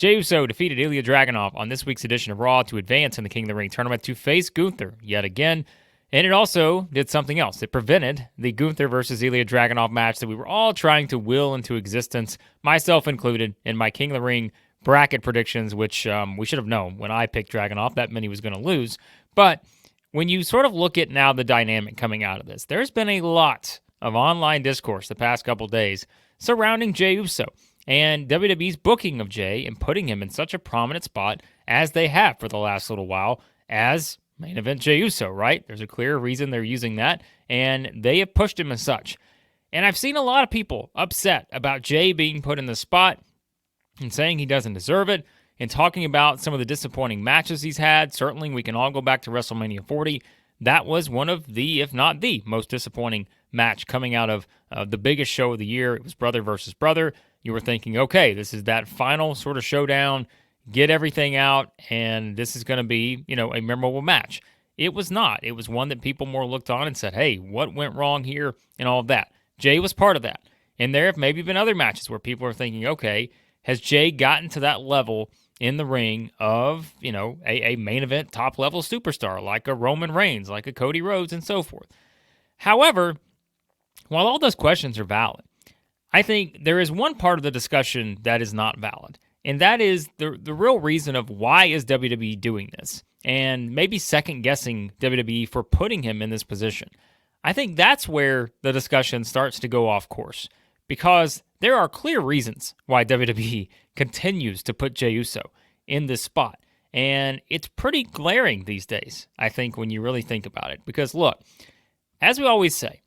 Jey Uso defeated Ilya Dragunov on this week's edition of Raw to advance in the King of the Ring tournament to face Gunther yet again. And it also did something else. It prevented the Gunther versus Ilya Dragunov match that we were all trying to will into existence, myself included, in my King of the Ring bracket predictions, which we should have known when I picked Dragunov that meant he was going to lose. But when you sort of look at now the dynamic coming out of this, there's been a lot of online discourse the past couple days surrounding Jey Uso and WWE's booking of Jey and putting him in such a prominent spot as they have for the last little while as main event Jey Uso, right? There's a clear reason they're using that, and they have pushed him as such. And I've seen a lot of people upset about Jey being put in the spot and saying he doesn't deserve it, and talking about some of the disappointing matches he's had. Certainly, we can all go back to WrestleMania 40. That was one of the, if not the, most disappointing match coming out of the biggest show of the year. It was brother versus brother. You were thinking, okay, this is that final sort of showdown, get everything out, and this is going to be, a memorable match. It was not. It was one that people more looked on and said, hey, what went wrong here and all of that. Jey was part of that. And there have maybe been other matches where people are thinking, okay, has Jey gotten to that level in the ring of, a main event top-level superstar like a Roman Reigns, like a Cody Rhodes, and so forth? However, while all those questions are valid, I think there is one part of the discussion that is not valid, and that is the real reason of why is WWE doing this, and maybe second-guessing WWE for putting him in this position. I think that's where the discussion starts to go off course, because there are clear reasons why WWE continues to put Jey Uso in this spot, and it's pretty glaring these days, I think, when you really think about it, because look, as we always say,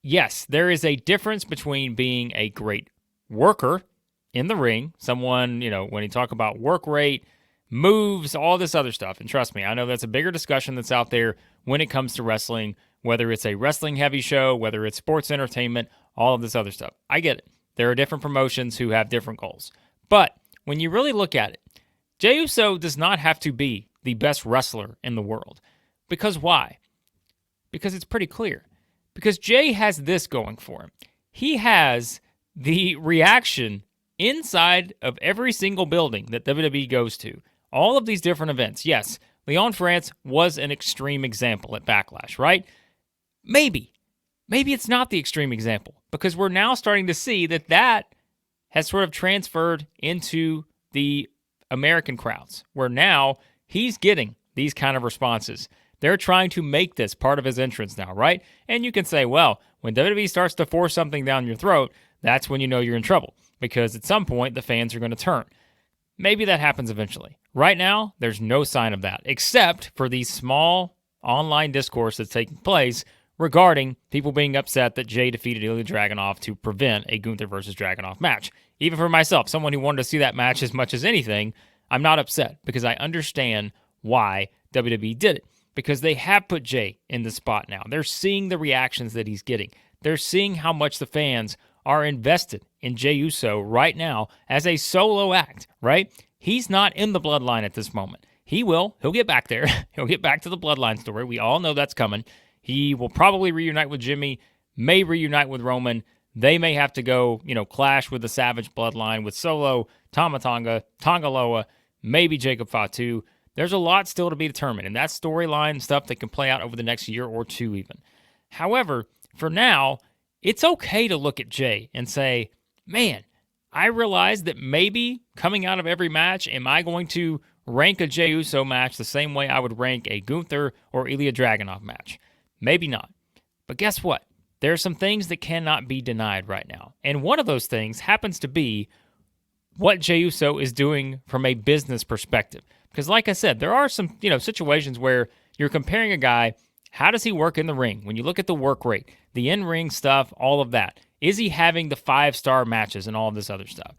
yes, there is a difference between being a great worker in the ring, someone, when you talk about work rate, moves, all this other stuff, and trust me, I know that's a bigger discussion that's out there when it comes to wrestling, whether it's a wrestling-heavy show, whether it's sports entertainment, all of this other stuff. I get it. There are different promotions who have different goals. But when you really look at it, Jey Uso does not have to be the best wrestler in the world. Because why? Because it's pretty clear. Because Jey has this going for him. He has the reaction inside of every single building that WWE goes to. All of these different events. Yes, Lyon, France was an extreme example at Backlash, right? Maybe it's not the extreme example, because we're now starting to see that has sort of transferred into the American crowds, where now he's getting these kind of responses. They're trying to make this part of his entrance now, right? And you can say, well, when WWE starts to force something down your throat, that's when you know you're in trouble, because at some point the fans are going to turn. Maybe that happens eventually. Right now, there's no sign of that, except for the small online discourse that's taking place regarding people being upset that Jey defeated Ilya Dragunov to prevent a Gunther versus Dragunov match. Even for myself, someone who wanted to see that match as much as anything, I'm not upset, because I understand why WWE did it. Because they have put Jey in the spot now. They're seeing the reactions that he's getting. They're seeing how much the fans are invested in Jey Uso right now as a solo act, right? He's not in the Bloodline at this moment. He'll get back there. He'll get back to the Bloodline story. We all know that's coming. He will probably reunite with Jimmy, may reunite with Roman. They may have to go, clash with the Savage Bloodline with Solo, Tama Tonga, Tonga Loa, maybe Jacob Fatu. There's a lot still to be determined, and that's storyline stuff that can play out over the next year or two even. However, for now, it's okay to look at Jey and say, man, I realize that maybe coming out of every match, am I going to rank a Jey Uso match the same way I would rank a Gunther or Ilya Dragunov match? Maybe not. But guess what? There are some things that cannot be denied right now. And one of those things happens to be what Jey Uso is doing from a business perspective. Because like I said, there are some, situations where you're comparing a guy, how does he work in the ring? When you look at the work rate, the in-ring stuff, all of that. Is he having the 5-star matches and all of this other stuff?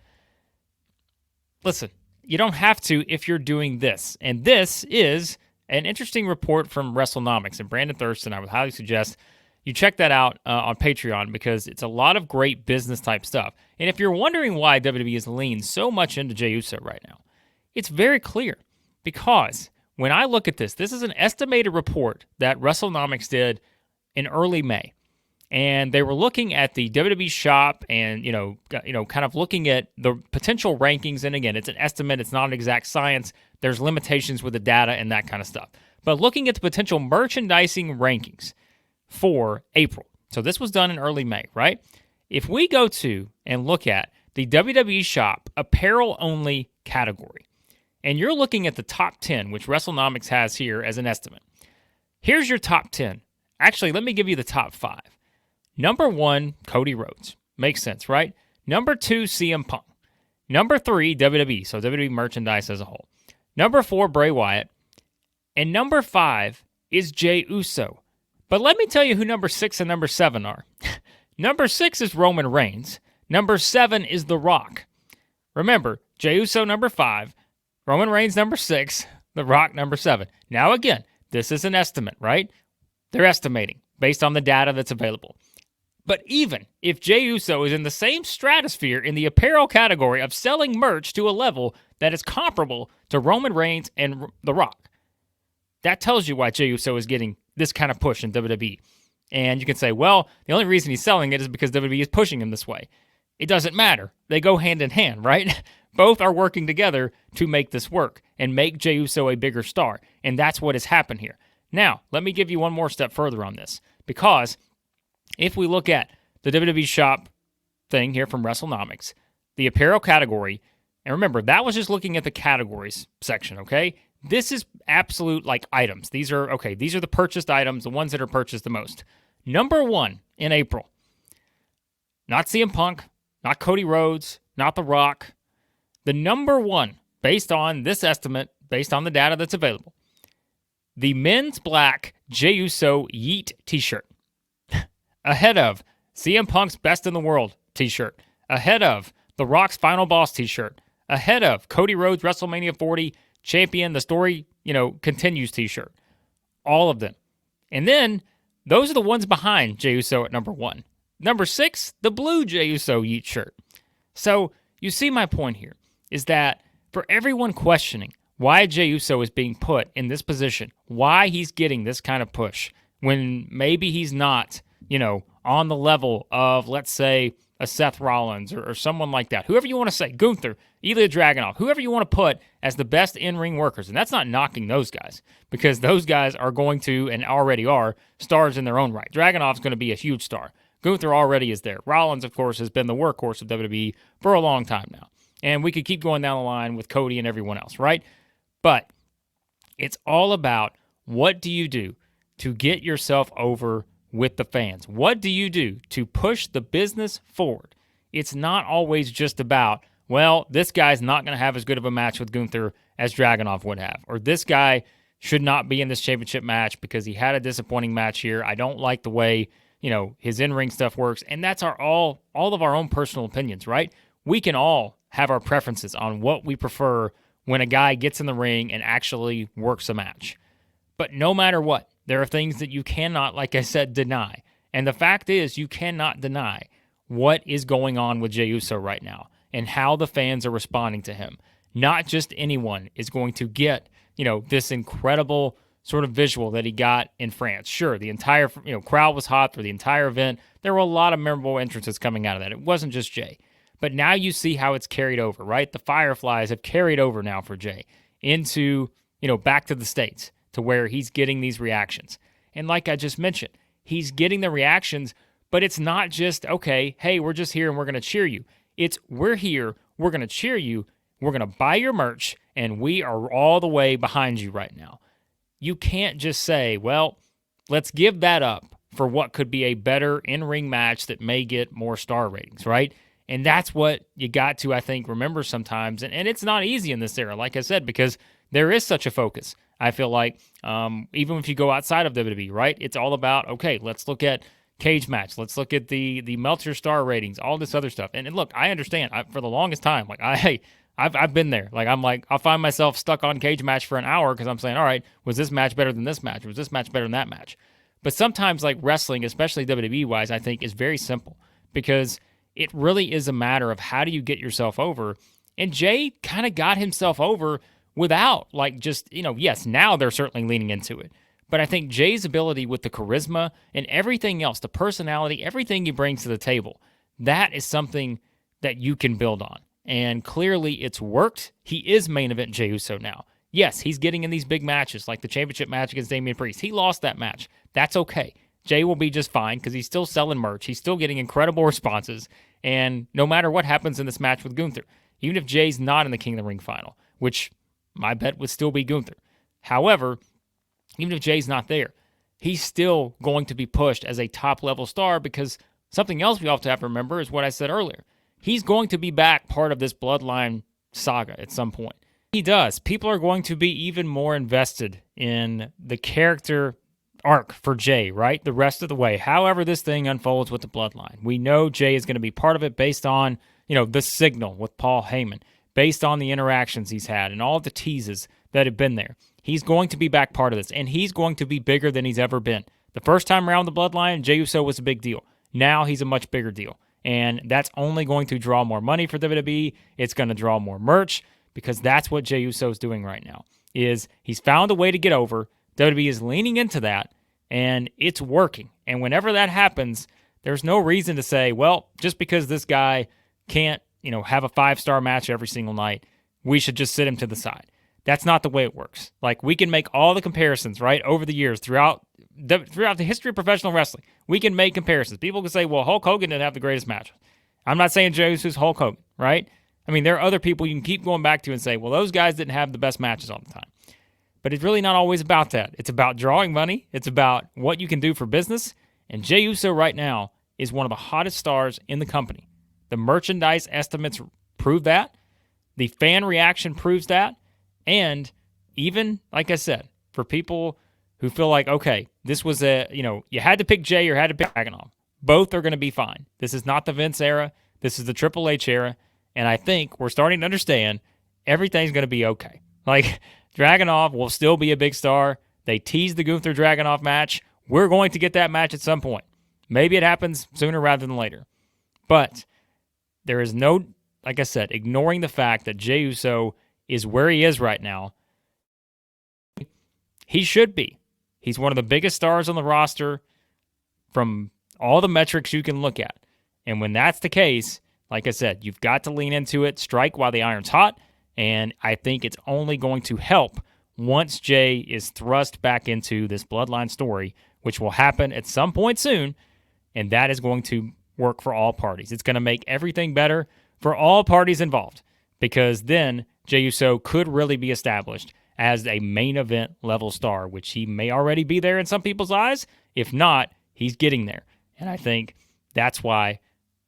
Listen, you don't have to if you're doing this. And this is an interesting report from Wrestlenomics and Brandon Thurston. I would highly suggest you check that out on Patreon, because it's a lot of great business-type stuff. And if you're wondering why WWE is leaned so much into Jey Uso right now, it's very clear. Because when I look at this is an estimated report that Wrestlenomics did in early May. and they were looking at the WWE shop and, kind of looking at the potential rankings. And again, it's an estimate. It's not an exact science. There's limitations with the data and that kind of stuff. But looking at the potential merchandising rankings for April. So this was done in early May, right? If we go to and look at the WWE shop apparel only category, and you're looking at the top 10, which Wrestlenomics has here as an estimate. Here's your top 10. Actually, let me give you the top 5. Number 1, Cody Rhodes. Makes sense, right? Number 2, CM Punk. Number 3, WWE, so WWE merchandise as a whole. Number 4, Bray Wyatt. And number 5 is Jey Uso. But let me tell you who number 6 and number 7 are. Number 6 is Roman Reigns. Number 7 is The Rock. Remember, Jey Uso number 5, Roman Reigns number 6, The Rock number 7. Now again, this is an estimate, right? They're estimating based on the data that's available. But even if Jey Uso is in the same stratosphere in the apparel category of selling merch to a level that is comparable to Roman Reigns and The Rock, that tells you why Jey Uso is getting this kind of push in WWE. And you can say, well, the only reason he's selling it is because WWE is pushing him this way. It doesn't matter. They go hand in hand, right? Both are working together to make this work and make Jey Uso a bigger star. And that's what has happened here. Now, let me give you one more step further on this. Because if we look at the WWE shop thing here from Wrestlenomics, the apparel category, and remember, that was just looking at the categories section, okay? This is absolute like items. These are the purchased items, the ones that are purchased the most. Number 1 in April, not CM Punk, not Cody Rhodes, not The Rock. The number 1, based on this estimate, based on the data that's available, the men's black Jey Uso Yeet t-shirt. Ahead of CM Punk's Best in the World t-shirt. Ahead of The Rock's Final Boss t-shirt. Ahead of Cody Rhodes WrestleMania 40 Champion, the story, continues t-shirt. All of them. And then, those are the ones behind Jey Uso at number 1. Number 6, the blue Jey Uso Yeet shirt. So, you see my point here, is that for everyone questioning why Jey Uso is being put in this position, why he's getting this kind of push, when maybe he's not, on the level of, let's say, a Seth Rollins or someone like that. Whoever you want to say, Gunther, Ilya Dragunov, whoever you want to put as the best in-ring workers. And that's not knocking those guys, because those guys are going to, and already are, stars in their own right. Dragunov's going to be a huge star. Gunther already is there. Rollins, of course, has been the workhorse of WWE for a long time now. And we could keep going down the line with Cody and everyone else, right? But it's all about, what do you do to get yourself over with the fans? What do you do to push the business forward? It's not always just about, well, this guy's not going to have as good of a match with Gunther as Dragunov would have, or this guy should not be in this championship match because he had a disappointing match here. I don't like the way, his in-ring stuff works. And that's all of our own personal opinions, right? We can all have our preferences on what we prefer when a guy gets in the ring and actually works a match. But no matter what, there are things that you cannot, like I said, deny. And the fact is, you cannot deny what is going on with Jey Uso right now and how the fans are responding to him. Not just anyone is going to get, this incredible sort of visual that he got in France. Sure, the entire, crowd was hot for the entire event. There were a lot of memorable entrances coming out of that. It wasn't just Jey. But now you see how it's carried over, right? The Fireflies have carried over now for Jey into, back to the States, to where he's getting these reactions. And like I just mentioned, he's getting the reactions, but it's not just, okay, hey, we're just here and we're going to cheer you. It's, we're here, we're going to cheer you, we're going to buy your merch, and we are all the way behind you right now. You can't just say, well, let's give that up for what could be a better in-ring match that may get more star ratings, right? And that's what you got to, I think, remember sometimes. And it's not easy in this era, like I said, because there is such a focus. I feel like even if you go outside of WWE, right, it's all about, okay, let's look at cage match. Let's look at the Meltzer star ratings, all this other stuff. And look, I understand. For the longest time, like I've been there. Like I'll find myself stuck on cage match for an hour because I'm saying, all right, was this match better than this match? Was this match better than that match? But sometimes, like wrestling, especially WWE-wise, I think is very simple because it really is a matter of how do you get yourself over. And Jey kind of got himself over without, like, just, yes, now they're certainly leaning into it. But I think Jey's ability with the charisma and everything else, the personality, everything he brings to the table, that is something that you can build on. And clearly it's worked. He is main event Jey Uso now. Yes, he's getting in these big matches like the championship match against Damian Priest. He lost that match. That's okay. Jey will be just fine because he's still selling merch. He's still getting incredible responses. And no matter what happens in this match with Gunther, even if Jey's not in the King of the Ring final, which my bet would still be Gunther. However, even if Jey's not there, he's still going to be pushed as a top-level star because something else we also have to remember is what I said earlier. He's going to be back part of this Bloodline saga at some point. He does. People are going to be even more invested in the character arc for Jey, right? The rest of the way. However this thing unfolds with the Bloodline. We know Jey is going to be part of it based on, the signal with Paul Heyman, based on the interactions he's had and all the teases that have been there. He's going to be back part of this, and he's going to be bigger than he's ever been. The first time around the Bloodline, Jey Uso was a big deal. Now he's a much bigger deal, and that's only going to draw more money for WWE. It's going to draw more merch because that's what Jey Uso is doing right now, is he's found a way to get over. WWE is leaning into that, and it's working. And whenever that happens, there's no reason to say, well, just because this guy can't, have a 5-star match every single night, we should just sit him to the side. That's not the way it works. Like, we can make all the comparisons, right, over the years, throughout the history of professional wrestling. We can make comparisons. People can say, well, Hulk Hogan didn't have the greatest match. I'm not saying Jey Uso's Hulk Hogan, right? I mean, there are other people you can keep going back to and say, well, those guys didn't have the best matches all the time. But it's really not always about that. It's about drawing money. It's about what you can do for business. And Jey Uso right now is one of the hottest stars in the company. The merchandise estimates prove that. The fan reaction proves that. And even, like I said, for people who feel like, okay, this was you had to pick Jey or had to pick Dragunov. Both are going to be fine. This is not the Vince era. This is the Triple H era. And I think we're starting to understand everything's going to be okay. Like, Dragunov will still be a big star. They teased the Gunther Dragunov match. We're going to get that match at some point. Maybe it happens sooner rather than later. But there is no, like I said, ignoring the fact that Jey Uso is where he is right now. He should be. He's one of the biggest stars on the roster from all the metrics you can look at. And when that's the case, like I said, you've got to lean into it, strike while the iron's hot, and I think it's only going to help once Jey is thrust back into this Bloodline story, which will happen at some point soon, and that is going to work for all parties. It's going to make everything better for all parties involved, because then Jey Uso could really be established as a main event level star, which he may already be there in some people's eyes. If not, he's getting there. And I think that's why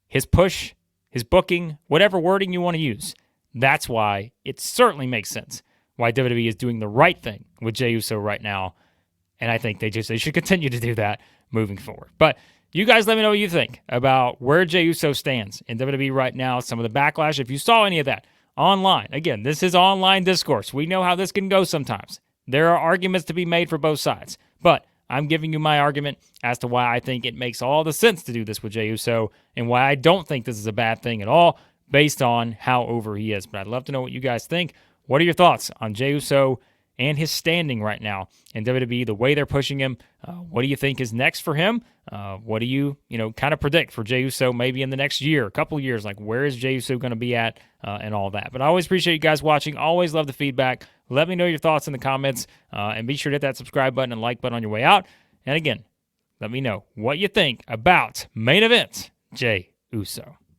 his push, his booking, whatever wording you want to use, that's why it certainly makes sense why WWE is doing the right thing with Jey Uso right now. And I think they should continue to do that moving forward. But you guys let me know what you think about where Jey Uso stands in WWE right now, some of the backlash. If you saw any of that online, again, this is online discourse. We know how this can go sometimes. There are arguments to be made for both sides. But I'm giving you my argument as to why I think it makes all the sense to do this with Jey Uso and why I don't think this is a bad thing at all based on how over he is. But I'd love to know what you guys think. What are your thoughts on Jey Uso and his standing right now in WWE, the way they're pushing him? What do you think is next for him? What do you kind of predict for Jey Uso maybe in the next year, a couple years? Like, where is Jey Uso going to be at and all that? But I always appreciate you guys watching. Always love the feedback. Let me know your thoughts in the comments, and be sure to hit that subscribe button and like button on your way out. And again, let me know what you think about main event Jey Uso.